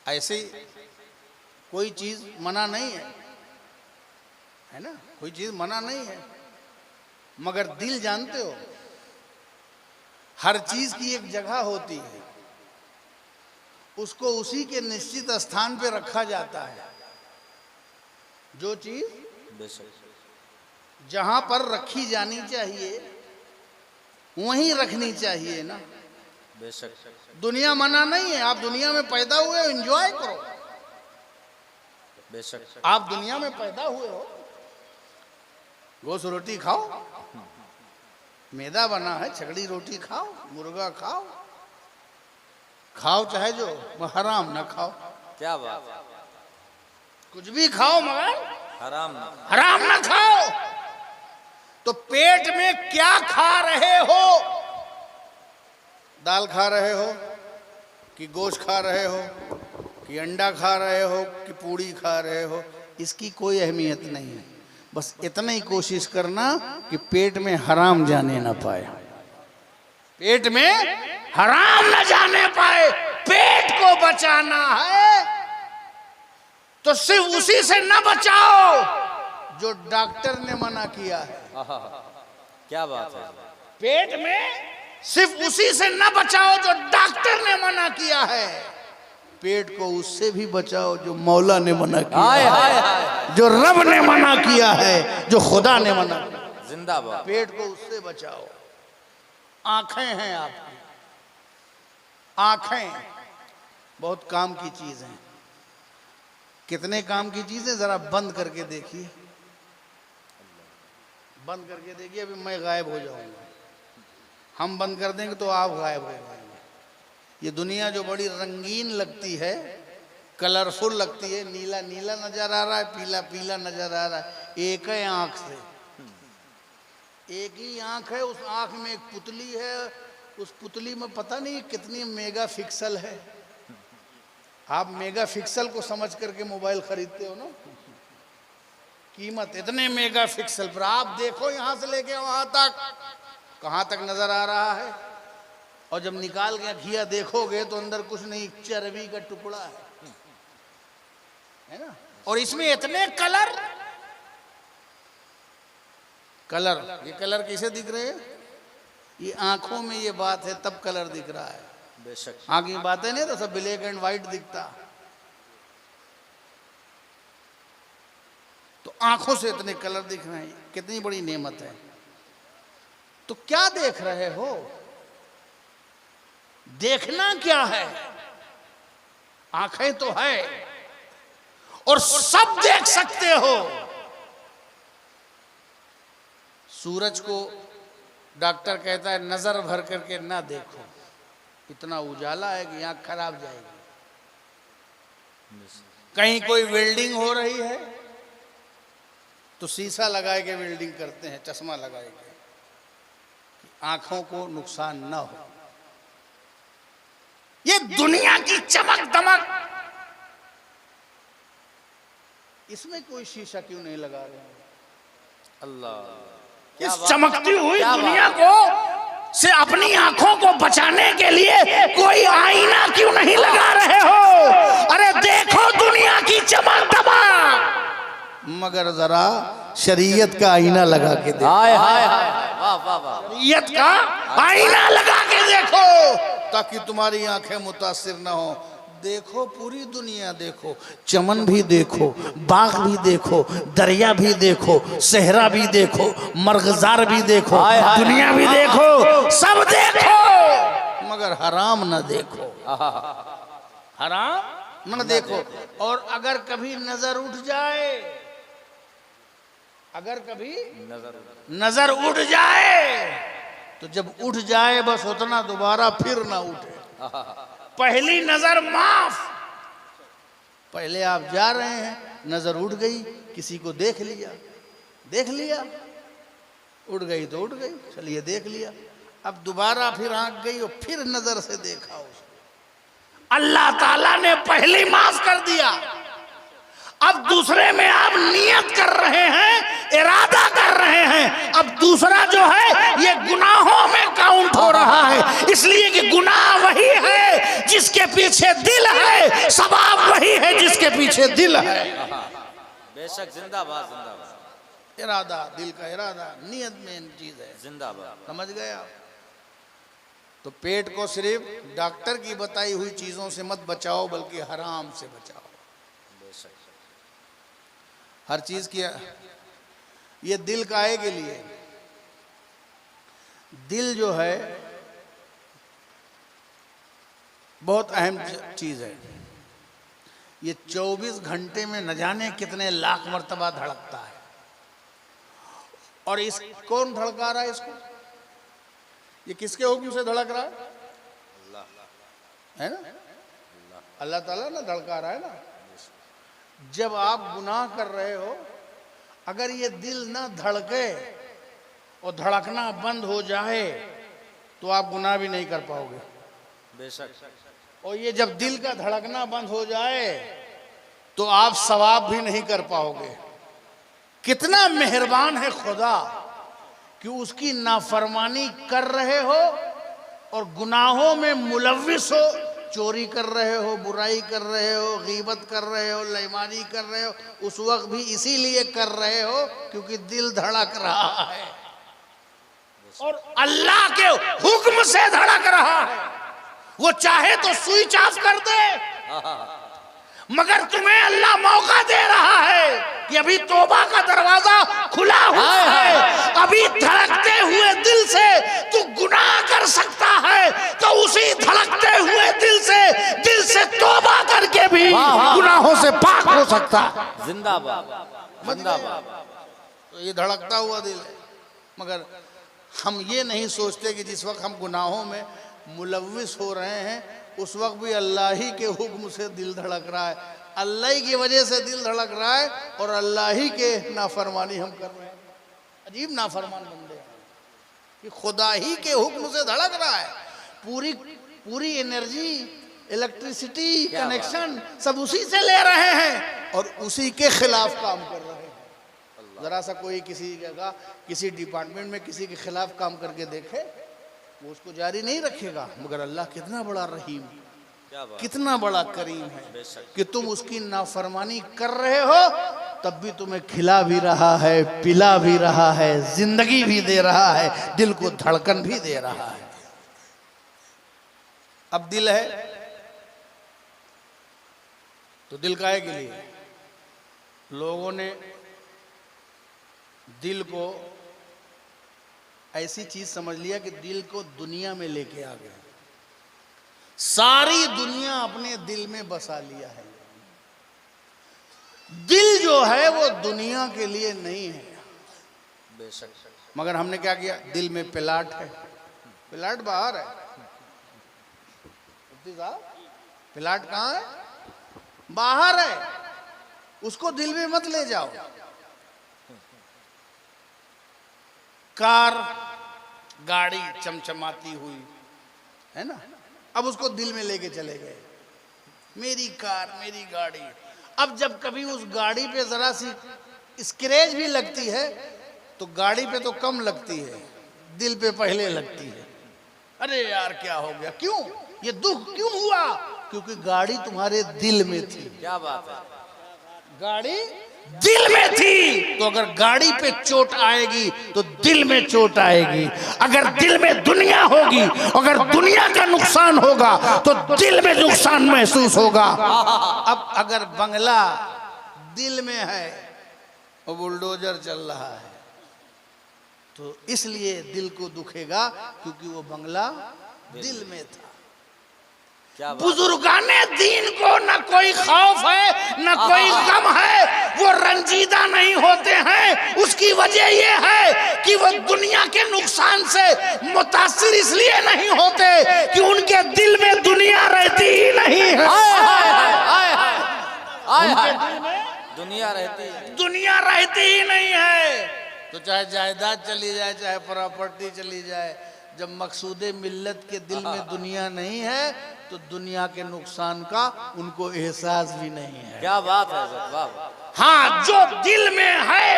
ऐसे कोई चीज मना नहीं है ना, कोई चीज मना नहीं है, मगर दिल जानते हो हर चीज की एक जगह होती है, उसको उसी के निश्चित स्थान पे रखा जाता है। जो चीज जहां पर रखी जानी चाहिए वहीं रखनी चाहिए ना। बेशक दुनिया मना नहीं है, आप दुनिया में पैदा हुए हो, एंजॉय करो। बेशक आप दुनिया में पैदा हुए हो, गोश्त रोटी खाओ, मैदा बना है, छकड़ी रोटी खाओ, मुर्गा खाओ, खाओ चाहे जो, हराम ना खाओ। क्या बात है, कुछ भी खाओ मगर हराम ना खाओ। तो पेट में क्या खा रहे हो? दाल खा रहे हो कि गोश्त खा रहे हो कि अंडा खा रहे हो कि पूड़ी खा रहे हो, इसकी कोई अहमियत नहीं है। बस इतना ही कोशिश करना कि पेट में हराम जाने ना पाए, पेट में हराम ना जाने पाए। पेट को बचाना है तो सिर्फ उसी से न बचाओ जो डॉक्टर ने मना किया है। क्या बात है, पेट में सिर्फ उसी से न बचाओ जो डॉक्टर ने मना किया है, पेट को उससे भी बचाओ जो मौला ने मना किया है, जो रब ने मना किया है, जो खुदा ने मना किया। जिंदाबाद। पेट को उससे बचाओ। आंखें हैं आपकी, आंखें बहुत काम की चीज हैं। कितने काम की चीज है, जरा बंद करके देखिए, बंद करके देखिए। अभी मैं गायब हो जाऊंगा, हम बंद कर देंगे तो आप गायब हो जाएंगे। ये दुनिया जो बड़ी रंगीन लगती है, कलरफुल लगती है, नीला नीला नजर आ रहा है, पीला पीला नजर आ रहा है, एक है आंख से, एक ही आंख है। उस आंख में एक पुतली है, उस पुतली में पता नहीं कितनी मेगा पिक्सल है। आप मेगा पिक्सल को समझ करके मोबाइल खरीदते हो ना, कीमत इतने मेगा पिक्सल पर। आप देखो यहां से लेके वहां तक, कहां तक नजर आ रहा है। और जब निकाल के घिया देखोगे तो अंदर कुछ नहीं, चर्बी का टुकड़ा है ना। और इसमें इतने कलर, ये कलर कैसे दिख रहे हैं? ये आंखों में ये बात है तब कलर दिख रहा है। बेशक आंख की बातें नहीं तो सब ब्लैक एंड व्हाइट दिखता। तो आंखों से इतने कलर दिख रहे हैं, कितनी बड़ी नेमत है। तो क्या देख रहे हो? देखना क्या है? आंखें तो है और सब देख सकते हो। सूरज को डॉक्टर कहता है नजर भर करके ना देखो, इतना उजाला है कि आंख खराब जाएगी। कहीं कोई वेल्डिंग हो रही है तो शीशा लगाए के वेल्डिंग करते हैं, चश्मा लगाए के, कि आंखों को नुकसान ना हो। ये दुनिया की चमक दमक, इसमें कोई शीशा क्यों नहीं लगा रहे हैं? अल्लाह, इस चमकती हुई दुनिया को से अपनी आंखों को बचाने के लिए कोई आईना क्यों नहीं लगा रहे हो? अरे देखो दुनिया की चमक दमक, मगर जरा शरीयत का आईना लगा के देखो। हाय हाय हाय, वाह वाह वाह, शरीयत का आईना लगा के देखो ताकि तुम्हारी आंखें मुतासिर ना हो। देखो पूरी दुनिया देखो, चमन भी देखो, बाग भी देखो, दरिया भी देखो, सहरा भी देखो, मर्गजार भी देखो, दुनिया भी देखो, सब देखो, मगर हराम न देखो, हराम न देखो। और अगर कभी नजर उठ जाए, अगर कभी नजर उठ जाए तो जब उठ जाए बस उतना दोबारा फिर ना उठे। पहली नजर माफ। पहले आप जा रहे हैं, नजर उठ गई, किसी को देख लिया, उठ गई तो उठ गई, चलिए देख लिया। अब दोबारा फिर आंख गई और फिर नजर से देखा उसको। अल्लाह ताला ने पहले माफ कर दिया, अब दूसरे में आप नियत कर रहे हैं, इरादा कर रहे हैं। अब दूसरा जो है ये गुनाहों में काउंट हो रहा है, इसलिए कि गुनाह वही है जिसके पीछे दिल है, सवाब पीछे दिल है। बेशक, जिंदाबाद जिंदाबाद। इरादा, दिल का इरादा, नियत में चीज है। जिंदाबाद। समझ गए आप? तो पेट को सिर्फ डॉक्टर की बताई हुई चीजों से मत बचाओ, बल्कि हराम से बचाओ। बेशक। हर चीज की ये दिल काहे के लिए? दिल जो है बहुत अहम चीज है। ये 24 घंटे में न जाने कितने लाख मर्तबा धड़कता है। और इस कौन धड़का रहा है इसको? ये किसके हुक्म से धड़क रहा है? है ना? अल्लाह ताला ना धड़का रहा है ना। जब आप गुनाह कर रहे हो, अगर ये दिल ना धड़के और धड़कना बंद हो जाए तो आप गुनाह भी नहीं कर पाओगे। बेशक। और ये जब दिल का धड़कना बंद हो जाए तो आप सवाब भी नहीं कर पाओगे। कितना मेहरबान है खुदा कि उसकी नाफरमानी कर रहे हो और गुनाहों में मुलव्विस हो, चोरी कर रहे हो, बुराई कर रहे हो, गीबत कर रहे हो, बेईमानी कर रहे हो, उस वक्त भी इसीलिए कर रहे हो क्योंकि दिल धड़क रहा है और अल्लाह के हुक्म से धड़क रहा है। वो चाहे तो स्विच ऑफ कर दे, मगर तुम्हें अल्लाह मौका दे रहा है कि अभी तौबा का दरवाजा खुला हुआ है, अभी धड़कते हुए दिल से तू गुनाह कर सकता है, तो उसी धड़कते हुए दिल से तौबा करके भी गुनाहों से पाक हो सकता है। जिंदाबाद जिंदाबाद। तो ये धड़कता हुआ दिल है। मगर हम ये नहीं सोचते कि जिस वक्त हम गुनाहों में मुलव्विस हो रहे हैं उस वक्त भी अल्लाह ही के हुक्म से दिल धड़क रहा है, अल्लाह ही की वजह से दिल धड़क रहा है और अल्लाह ही के नाफरमानी हम कर रहे हैं। अजीब नाफरमान बंदे हैं कि खुदा ही के हुक्म से धड़क रहा है। पूरी एनर्जी, इलेक्ट्रिसिटी, कनेक्शन सब उसी से ले रहे हैं और उसी के खिलाफ काम कर रहे हैं। जरा सा कोई किसी डिपार्टमेंट में किसी के खिलाफ काम करके देखे, वो उसको जारी नहीं रखेगा। मगर अल्लाह कितना बड़ा रहीम, कितना बड़ा करीम है कि तुम उसकी नाफरमानी कर रहे हो तब भी तुम्हें खिला भी रहा है, पिला भी रहा है, जिंदगी भी दे रहा है, दिल को धड़कन भी दे रहा है। अब दिल है तो दिल काहे के लिए? लोगों ने दिल को ऐसी चीज समझ लिया कि दिल को दुनिया में लेके आ गए, सारी दुनिया अपने दिल में बसा लिया है। दिल जो है वो दुनिया के लिए नहीं है। बेशक। मगर हमने क्या किया? दिल में प्लाट है, प्लाट बाहर है। प्लाट कहाँ है? बाहर है, उसको दिल में मत ले जाओ। कार, गाड़ी चमचमाती हुई है ना, अब उसको दिल में लेके चले गए, मेरी कार, मेरी गाड़ी। अब जब कभी उस गाड़ी पे जरा सी स्क्रैच भी लगती है तो गाड़ी पे तो कम लगती है, दिल पे पहले लगती है। अरे यार क्या हो गया, क्यों ये दुख क्यों हुआ? क्योंकि गाड़ी तुम्हारे दिल में थी। क्या बात है? गाड़ी दिल में थी, तो अगर गाड़ी पे चोट आएगी तो दिल में चोट आएगी। अगर दिल में दुनिया होगी, अगर दुनिया का नुकसान होगा तो दिल में नुकसान महसूस होगा। अब अगर बंगला दिल में है और बुलडोजर चल रहा है तो इसलिए दिल को दुखेगा क्योंकि वो बंगला दिल में था। बुजुर्गाने दीन को न कोई खौफ है न कोई गम है, वो रंजीदा नहीं होते हैं। उसकी वजह ये है कि वो दुनिया के नुकसान से मुतासिर इसलिए नहीं होते कि उनके दिल में दुनिया रहती ही नहीं है। उनके दिल में दुनिया रहती ही नहीं है। तो चाहे जायदाद चली जाए, चाहे प्रॉपर्टी चली जाए, जब मकसूदे मिल्लत के दिल में दुनिया नहीं है तो दुनिया के नुकसान का उनको एहसास भी नहीं है। क्या बात है? हाँ, जो दिल में है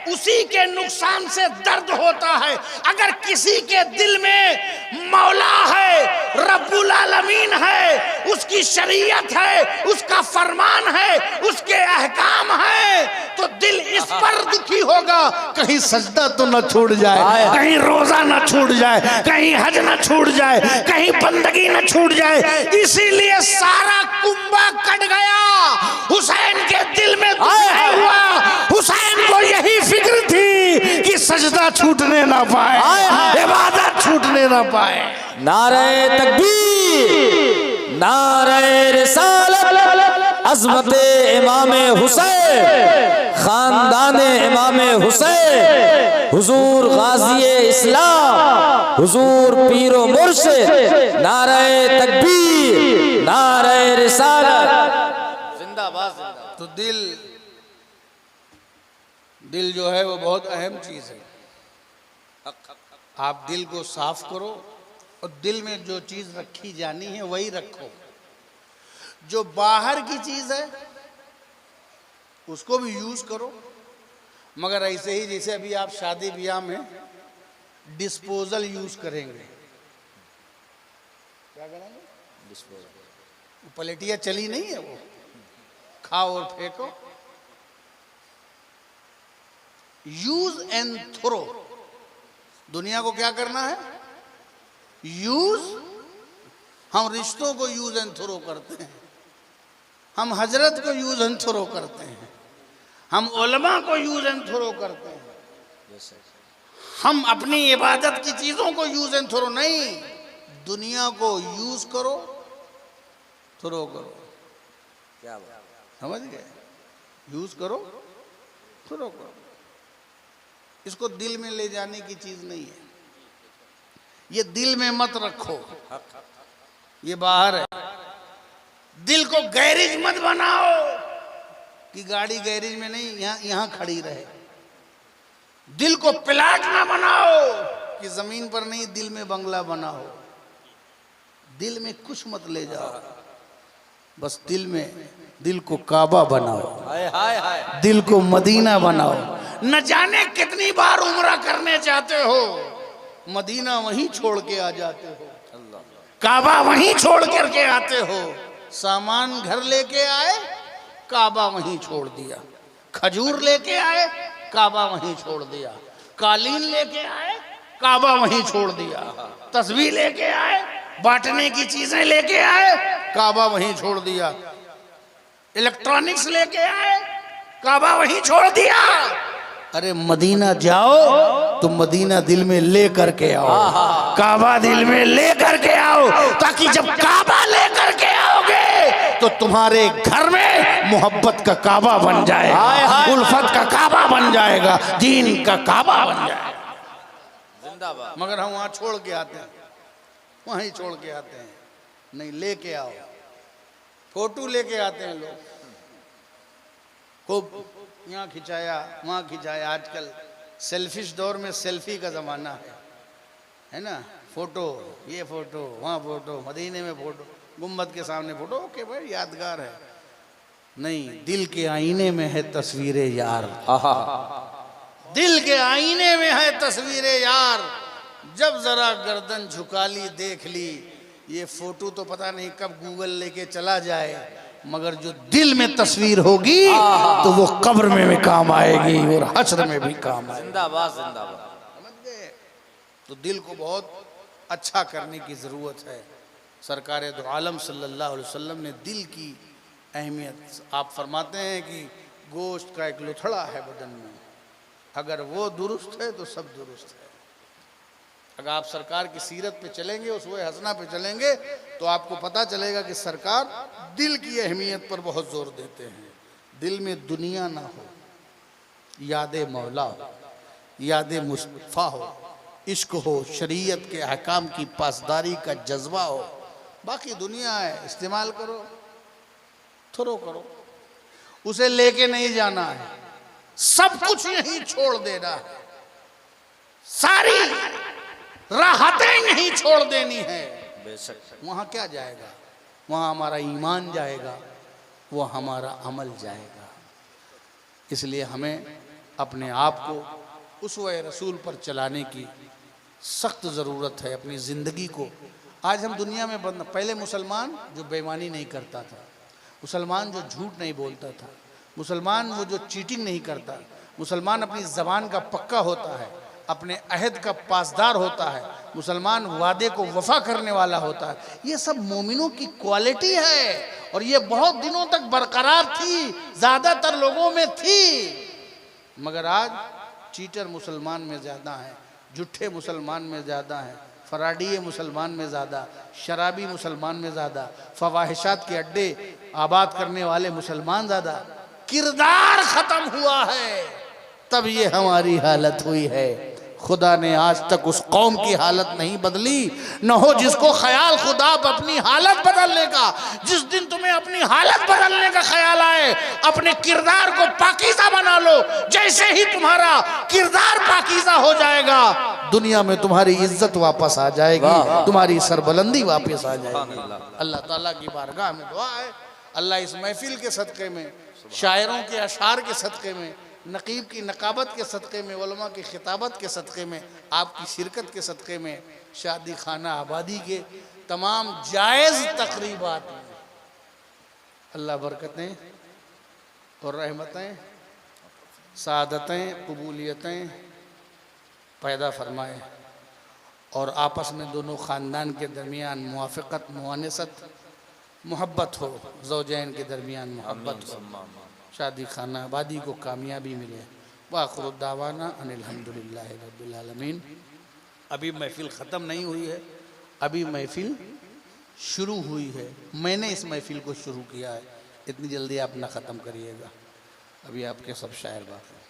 उसी के नुकसान से दर्द होता है। अगर किसी के दिल में मौला है, रब्बुल आलमीन है, उसकी शरीयत है, उसका फरमान है, उसके अहकाम है तो दिल इस पर दुखी होगा, कहीं सजदा तो न छूट जाए, कहीं रोजा न छूट जाए, कहीं हज न छूट जाए, कहीं बंदगी न छूट जाए। इसीलिए सारा कुंभा कट गया। हुसैन के दिल में दुख हुआ। हुसैन को यही फिक्र थी कि सजदा छूटने ना पाए, इबादत छूटने ना पाए। नारे तकबीर, नारे रिसालत, अज़मते इमामे हुसैन, खानदाने इमामे हुसैन, हुजूर गाज़ी इस्लाम, हुजूर पीरो मुर्शिद, नारे तकबीर, नारे रिसालत, जिंदाबाद जिंदाबाद। तो दिल जो है वो बहुत अहम चीज है। आप दिल को साफ करो और दिल में जो चीज रखी जानी है वही रखो। जो बाहर की चीज है उसको भी यूज करो, मगर ऐसे ही जैसे अभी आप शादी ब्याह में डिस्पोजल यूज करेंगे। क्या करेंगे? प्लेटिया चली नहीं है, वो खाओ और फेंको। Use and throw. दुनिया को क्या करना है? यूज। हम रिश्तों को यूज एंड थ्रो करते हैं, हम हजरत को यूज एंड थ्रो करते हैं, हम उलमा को यूज एंड थ्रो करते हैं। हम अपनी इबादत की चीजों को यूज एंड थ्रो नहीं, दुनिया को यूज करो, थ्रो करो। क्या बात, समझ गए? यूज करो, थ्रो करो। इसको दिल में ले जाने की चीज नहीं है। ये दिल में मत रखो, ये बाहर है। दिल को गैरेज मत बनाओ कि गाड़ी गैरेज में नहीं, यहां खड़ी रहे। दिल को प्लाट ना बनाओ कि जमीन पर नहीं, दिल में बंगला बनाओ। दिल में कुछ मत ले जाओ, बस दिल को काबा बनाओ, हाय हाय हाय, दिल को मदीना बनाओ। न जाने कितनी बार उम्रा करने चाहते हो, मदीना वहीं छोड़ के आ जाते हो, काबा वहीं छोड़ करके आते हो। सामान घर लेके आए, काबा वहीं छोड़ दिया। खजूर लेके आए, काबा वहीं छोड़ दिया। कालीन लेके आए, काबा वहीं छोड़ दिया। तस्बीह लेके आए, बांटने की चीजें लेके आए, काबा वहीं छोड़ दिया। इलेक्ट्रॉनिक्स लेके आए, काबा वहीं छोड़ दिया। अरे मदीना जाओ तो मदीना दिल में ले करके आओ, काबा दिल में ले करके आओ, ताकि जब काबा ले करके आओगे तो तुम्हारे घर में मोहब्बत का काबा बन जाएगा, उल्फत का काबा बन जाएगा, दीन का काबा बन जाएगा। जिंदाबाद। मगर हम वहां छोड़ के आते हैं, वहीं छोड़ के आते हैं। नहीं, लेके आओ। फोटो लेके आते हैं लोग, खूब यहाँ खिंचाया, वहाँ खिंचाया। आजकल सेल्फिश दौर में सेल्फी का ज़माना है ना? फोटो, ये फोटो, वहाँ फोटो, मदीने में फोटो, गुम्बद के सामने फोटो। ओके भाई, यादगार है। नहीं, दिल के आईने में है तस्वीरें यार, दिल के आईने में है तस्वीरें यार। जब जरा गर्दन झुका ली, देख ली, ये फोटो तो पता नहीं कब गूगल लेके चला जाए, मगर जो दिल में तस्वीर होगी तो वो कब्र में भी काम आएगी और हश्र में भी काम आएगी। जिंदाबाद जिंदाबाद। समझ गए? तो दिल को बहुत अच्छा करने की जरूरत है। सरकार दो आलम सल्लल्लाहु अलैहि वसल्लम ने दिल की अहमियत, आप फरमाते हैं कि गोश्त का एक लुथड़ा है बदन में, अगर वो दुरुस्त है तो सब दुरुस्त है। अगर आप सरकार की सीरत पे चलेंगे, उसवे हसना पे चलेंगे, तो आपको पता चलेगा कि सरकार दिल की अहमियत पर बहुत जोर देते हैं। दिल में दुनिया ना हो, याद मौला हो, याद मुस्तफ़ा हो, इश्क हो, शरीयत के अहकाम की पासदारी का जज्बा हो। बाकी दुनिया है, इस्तेमाल करो, थ्रो करो, उसे लेके नहीं जाना है। सब कुछ यहीं छोड़ देना है, सारी राहतें यहीं छोड़ देनी है। बेशक। वहां क्या जाएगा? वहां हमारा ईमान जाएगा, वो हमारा अमल जाएगा। इसलिए हमें अपने आप को उसवे रसूल पर चलाने की सख्त ज़रूरत है। अपनी ज़िंदगी को आज हम दुनिया में पहले मुसलमान जो बेईमानी नहीं करता था, मुसलमान जो झूठ नहीं बोलता था, मुसलमान वो जो चीटिंग नहीं करता, मुसलमान अपनी ज़बान का पक्का होता है, अपने अहद का पासदार होता है, मुसलमान वादे को वफा करने वाला होता है। ये सब मोमिनों की क्वालिटी है और ये बहुत दिनों तक बरकरार थी, ज़्यादातर लोगों में थी। मगर आज चीटर मुसलमान में ज़्यादा हैं, झूठे मुसलमान में ज़्यादा हैं, फराडिये मुसलमान में ज़्यादा, शराबी मुसलमान में ज़्यादा, फवाहिशात के अड्डे आबाद करने वाले मुसलमान ज़्यादा। किरदार ख़त्म हुआ है, तब ये हमारी हालत हुई है। खुदा ने आज तक उस कौम की हालत नहीं बदली, न हो जिसको ख्याल खुदा अपनी हालत बदलने का। जिस दिन तुम्हें अपनी हालत बदलने का ख्याल आए, अपने किरदार को पाकीज़ा बना लो। जैसे ही तुम्हारा किरदार पाकीज़ा हो जाएगा, दुनिया में तुम्हारी इज्जत वापस आ जाएगी, तुम्हारी सरबुलंदी वापस आ जाएगी। अल्लाह ताला की बारगाह में दुआ है, अल्लाह इस महफिल के सदक़े में, शायरों के अशार के सदक़े में, नकीब की नकाबत के सदक़े में, उलमा की खिताबत के सदक़े में, आपकी शिरकत के सदक़े में, शादी खाना आबादी के तमाम जायज़ तकरीबात में अल्लाह बरकतें और रहमतें, सादतें, कबूलियतें पैदा फरमाए और आपस में दोनों ख़ानदान के दरमियान मुआफ़क़त, मुआनसत, मोहब्बत हो, ज़ौजैन के दरमियान मोहब्बत हो, शादी खाना आबादी को कामयाबी मिले। वाखिरु दावाना अनिल हम्दुलिल्लाहि रब्बिल आलमीन। अभी महफिल ख़त्म नहीं हुई है, अभी महफिल शुरू हुई है। मैंने इस महफिल को शुरू किया है, इतनी जल्दी आप ना ख़त्म करिएगा, अभी आपके सब शायर बाकी।